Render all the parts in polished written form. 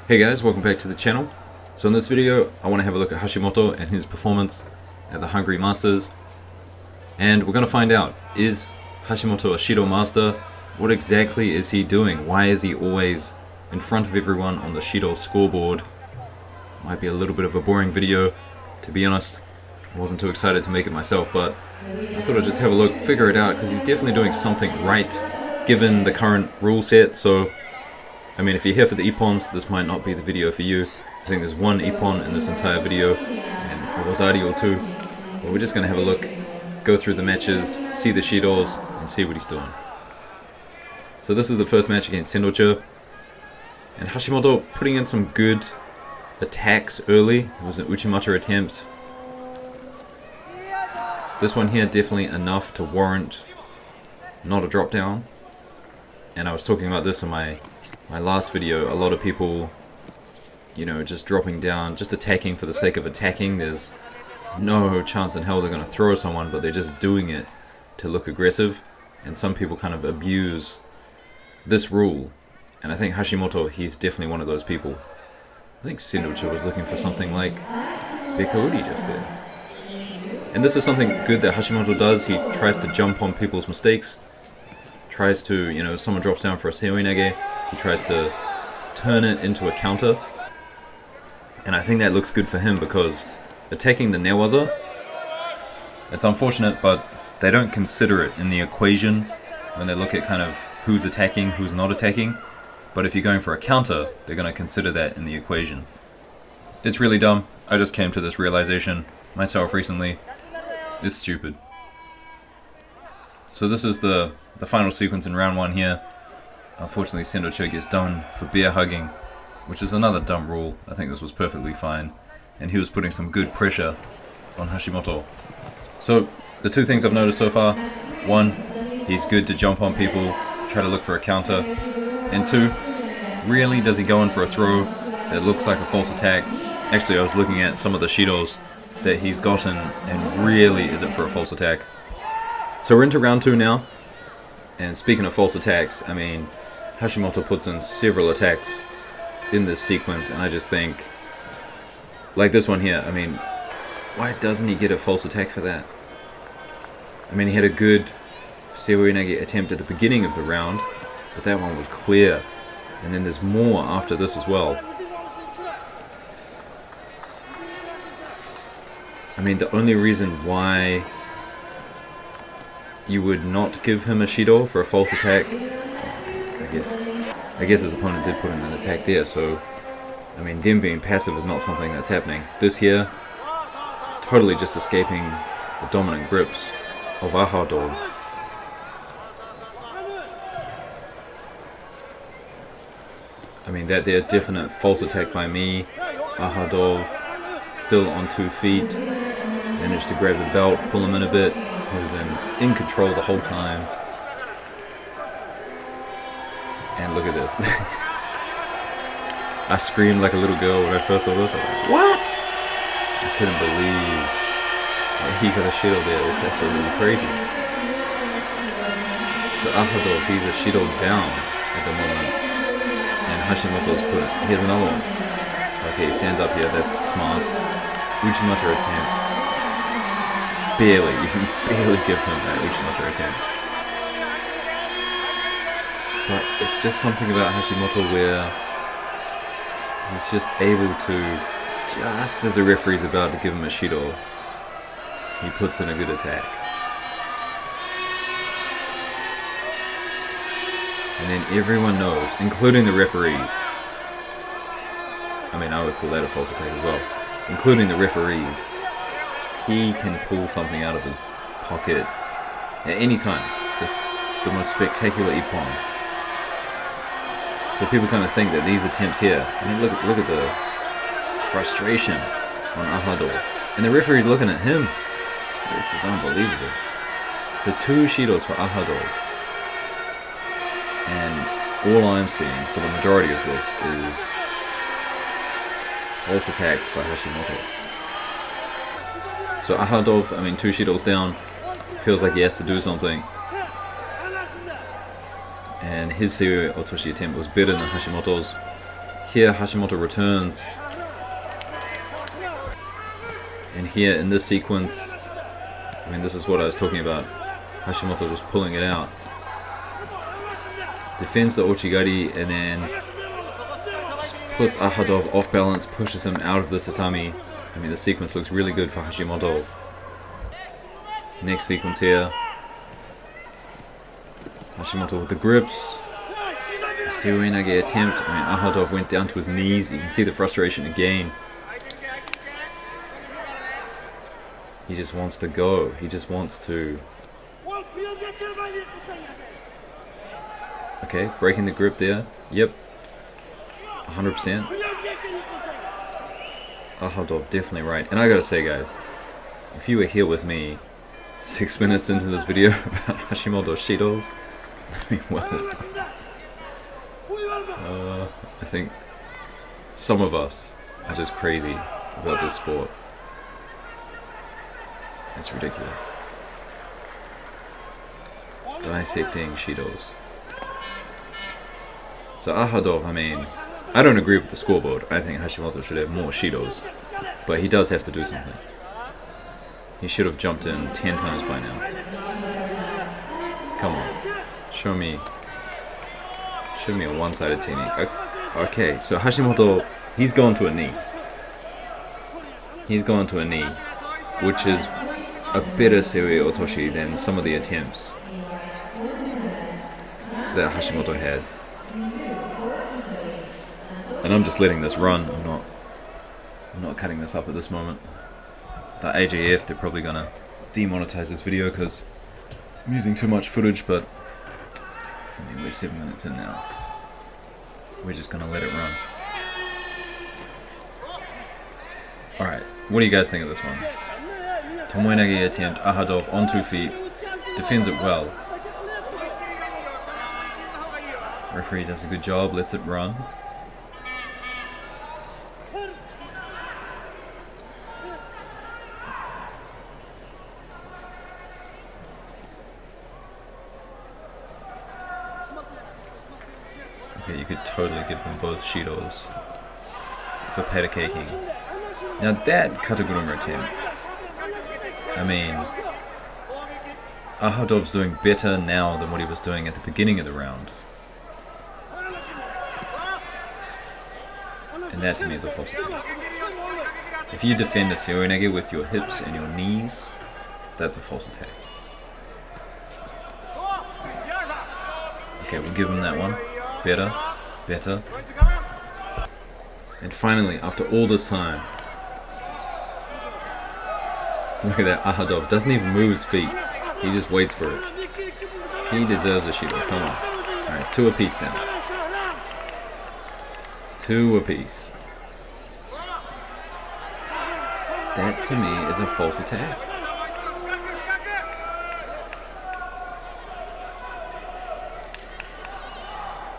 Hey guys, welcome back to the channel. So in this video, I want to have a look at Hashimoto and his performance at the Hungary Masters. And we're going to find out, is Hashimoto a Shido Master? What exactly is he doing? Why is he always in front of everyone on the Shido scoreboard? Might be a little bit of a boring video, to be honest. I wasn't too excited to make it myself, but I thought I'd just have a look, figure it out, because he's definitely doing something right, given the current rule set. So I mean, if you're here for the Ippons, this might not be the video for you. I think there's one Ippon in this entire video, and it was Ario too. But we're just going to have a look, go through the matches, see the Shidos, and see what he's doing. So this is the first match against Sendoche. And Hashimoto putting in some good attacks early. It was an Uchimata attempt. This one here, definitely enough to warrant not a drop down. And I was talking about this in my last video. A lot of people, you know, just dropping down, just attacking for the sake of attacking. There's no chance in hell they're going to throw someone, but they're just doing it to look aggressive. And some people kind of abuse this rule. And I think Hashimoto, he's definitely one of those people. I think Sendoche was looking for something like Bekauri just there. And this is something good that Hashimoto does. He tries to jump on people's mistakes. Tries to, you know, someone drops down for a Seoinage, he tries to turn it into a counter. And I think that looks good for him because attacking the newaza, it's unfortunate, but they don't consider it in the equation when they look at kind of who's attacking, who's not attacking. But if you're going for a counter, they're going to consider that in the equation. It's really dumb. I just came to this realization myself recently. It's stupid. So this is the final sequence in round 1 here. Unfortunately, Sendoche gets done for bear hugging, which is another dumb rule. I think this was perfectly fine. And he was putting some good pressure on Hashimoto. So, the two things I've noticed so far. 1, he's good to jump on people, try to look for a counter. And 2, rarely does he go in for a throw that looks like a false attack. Actually, I was looking at some of the Shidos that he's gotten, and rarely is it for a false attack. So we're into round 2 now. And speaking of false attacks, I mean, Hashimoto puts in several attacks in this sequence, and I just think, like this one here, I mean, why doesn't he get a false attack for that? I mean, he had a good Seoinage attempt at the beginning of the round, but that one was clear. And then there's more after this as well. I mean, the only reason why you would not give him a Shido for a false attack, I guess his opponent did put in an attack there, so I mean, them being passive is not something that's happening. This here, totally just escaping the dominant grips of Ahadov. I mean, that there, definite false attack by me. Ahadov still on 2 feet, managed to grab the belt, pull him in a bit. He was in control the whole time. And look at this. I screamed like a little girl when I first saw this. I was like, what? I couldn't believe that he got a Shido there. It's absolutely crazy. So Ahadov, he's a Shido down at the moment. And Hashimoto's put, here's another one. Okay, he stands up here, that's smart. Uchimata attempt. Barely, you can barely give him that Uchimata attempt. But it's just something about Hashimoto where he's just able to, just as the referee's about to give him a Shido, he puts in a good attack. And then everyone knows, including the referees, I mean, I would call that a false attack as well, including the referees, he can pull something out of his pocket at any time. Just the most spectacular Ippon. So people kind of think that these attempts here, I mean, look at the frustration on Ahadov. And the referee's looking at him. This is unbelievable. So 2 Shidos for Ahadov. And all I'm seeing for the majority of this is false attacks by Hashimoto. So Ahadov, I mean, 2 Shidos down, feels like he has to do something. And his Seoi Otoshi attempt was better than Hashimoto's. Here Hashimoto returns. And here in this sequence, I mean, this is what I was talking about. Hashimoto just pulling it out. Defends the Ochigari and then just puts Ahadov off balance, pushes him out of the tatami. I mean, the sequence looks really good for Hashimoto. Next sequence here. Hashimoto with the grips. Seoinage attempt. I mean, Ahadov went down to his knees. You can see the frustration again. He just wants to go. He just wants to. Okay, breaking the grip there. Yep. 100%. Ahadov definitely right. And I gotta say, guys, if you were here with me 6 minutes into this video about Hashimoto Shidos, I mean, well, I think some of us are just crazy about this sport. It's ridiculous. Dissecting Shidos. So Ahadov, I mean, I don't agree with the scoreboard. I think Hashimoto should have more Shidos. But he does have to do something. He should have jumped in 10 times by now. Come on. Show me a one-sided technique. Okay, so Hashimoto, he's gone to a knee. He's gone to a knee, which is a better Seoi Otoshi than some of the attempts that Hashimoto had. And I'm just letting this run. I'm not cutting this up at this moment. The AJF, they're probably gonna demonetize this video because I'm using too much footage, but I mean, we're 7 minutes in now. We're just gonna let it run. Alright, what do you guys think of this one? Tomoe-nage attempt, Ahadov on 2 feet, defends it well. Referee does a good job, lets it run. Okay, you could totally give them both Shidos for patacaking. Now that Kataguruma attempt, I mean, Ahadov's doing better now than what he was doing at the beginning of the round. And that to me is a false attack. If you defend a Seoinage with your hips and your knees, that's a false attack. Okay, we'll give him that one. Better. Better. And finally, after all this time, look at that, Ahadov doesn't even move his feet. He just waits for it. He deserves a Shido, come on. Alright, 2 apiece now. 2 apiece. That to me is a false attack.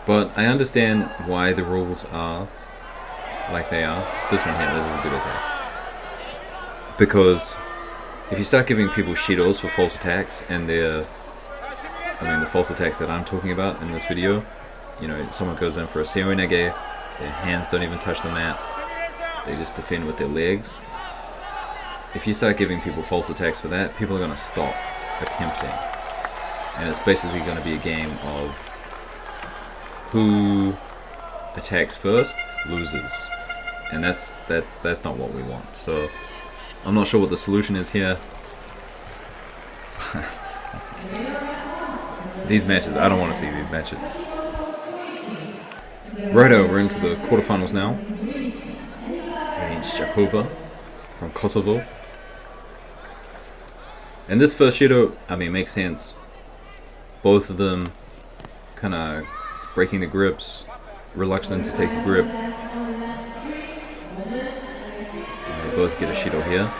But I understand why the rules are like they are. This one here, this is a good attack. Because if you start giving people Shidos for false attacks, and the false attacks that I'm talking about in this video, you know, someone goes in for a Seoinage, their hands don't even touch the mat, they just defend with their legs. If you start giving people false attacks for that, people are going to stop attempting. And it's basically going to be a game of who attacks first loses. And that's not what we want. So I'm not sure what the solution is here. But these matches, I don't want to see these matches. Righto, we're into the quarterfinals now. Against Jakova from Kosovo. And this first Shido, I mean, makes sense. Both of them kind of breaking the grips, reluctant to take a grip. And they both get a Shido here.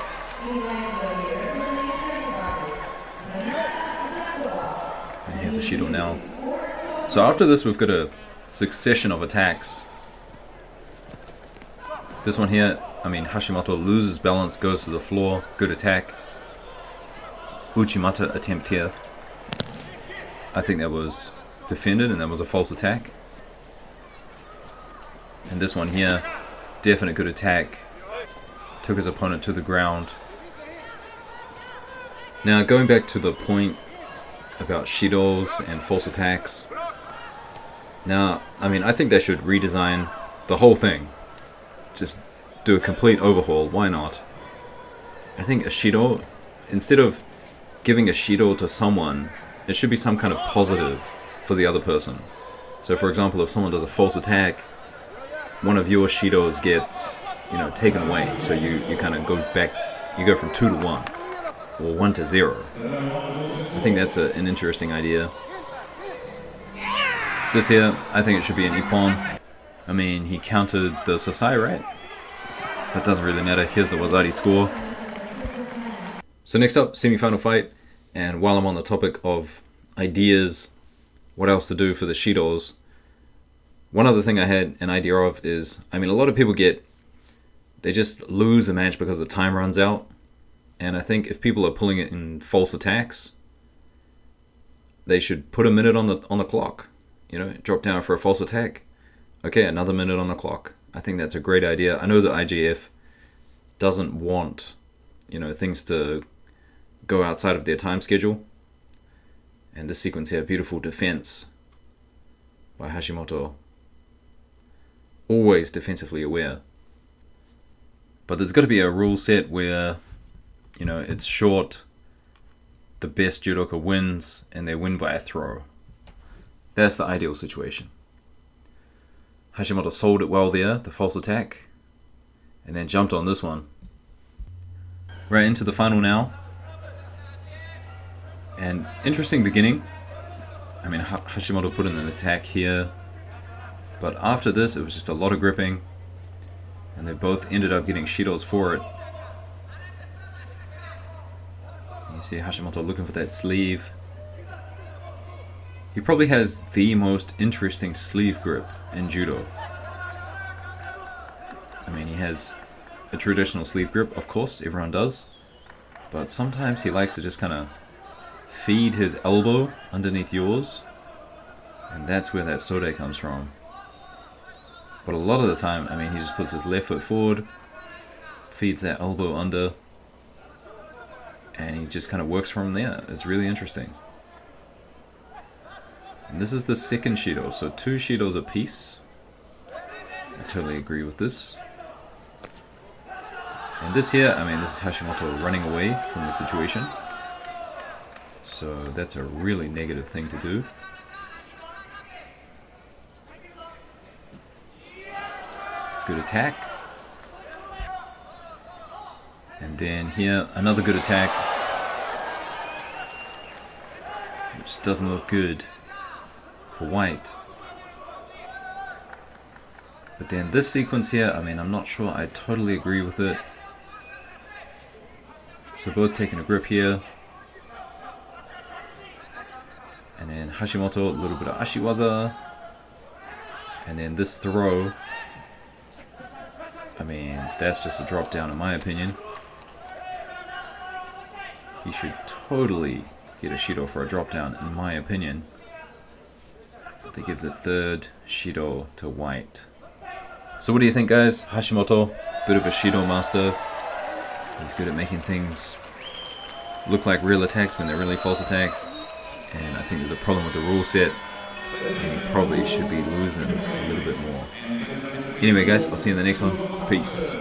And here's a Shido now. So after this, we've got a succession of attacks. This one here, I mean, Hashimoto loses balance, goes to the floor, good attack. Uchimata attempt here. I think that was defended and that was a false attack. And this one here, definite good attack. Took his opponent to the ground. Now, going back to the point about shidos and false attacks. Now, I mean, I think they should redesign the whole thing. Just do a complete overhaul. Why not? I think a shido, instead of giving a shido to someone, it should be some kind of positive for the other person. So, for example, if someone does a false attack, one of your shidos gets, taken away. So you kind of go back, you go from 2 to 1, or 1 to 0. I think that's an interesting idea. This here, I think it should be an Ippon. I mean, he countered the Sasai, right? That doesn't really matter. Here's the Wazari score. So next up, semi-final fight. And while I'm on the topic of ideas, what else to do for the shidos, one other thing I had an idea of is, I mean, a lot of people they just lose a match because the time runs out. And I think if people are pulling it in false attacks, they should put a minute on the clock. Drop down for a false attack. Okay, another minute on the clock. I think that's a great idea. I know that IJF doesn't want, things to go outside of their time schedule. And this sequence here, beautiful defense by Hashimoto. Always defensively aware. But there's got to be a rule set where, it's short, the best judoka wins, and they win by a throw. That's the ideal situation. Hashimoto sold it well there, the false attack, and then jumped on this one. Right into the final now. And interesting beginning. I mean, Hashimoto put in an attack here, but after this it was just a lot of gripping, and they both ended up getting shidos for it. And you see Hashimoto looking for that sleeve. He probably has the most interesting sleeve grip in judo. I mean, he has a traditional sleeve grip, of course, everyone does. But sometimes he likes to just kind of feed his elbow underneath yours. And that's where that sode comes from. But a lot of the time, I mean, he just puts his left foot forward, feeds that elbow under, and he just kind of works from there. It's really interesting. And this is the second shido, so 2 shidos apiece. I totally agree with this. And this here, I mean, this is Hashimoto running away from the situation. So that's a really negative thing to do. Good attack. And then here, another good attack. Which doesn't look good for white. But then this sequence here, I mean, I'm not sure I totally agree with it. So both taking a grip here. And then Hashimoto, a little bit of Ashiwaza. And then this throw. I mean, that's just a drop down in my opinion. He should totally get a shido for a drop down in my opinion. They give the third shido to white. So what do you think, guys? Hashimoto, bit of a shido master. He's good at making things look like real attacks when they're really false attacks. And I think there's a problem with the rule set. And he probably should be losing a little bit more. Anyway, guys, I'll see you in the next one. Peace.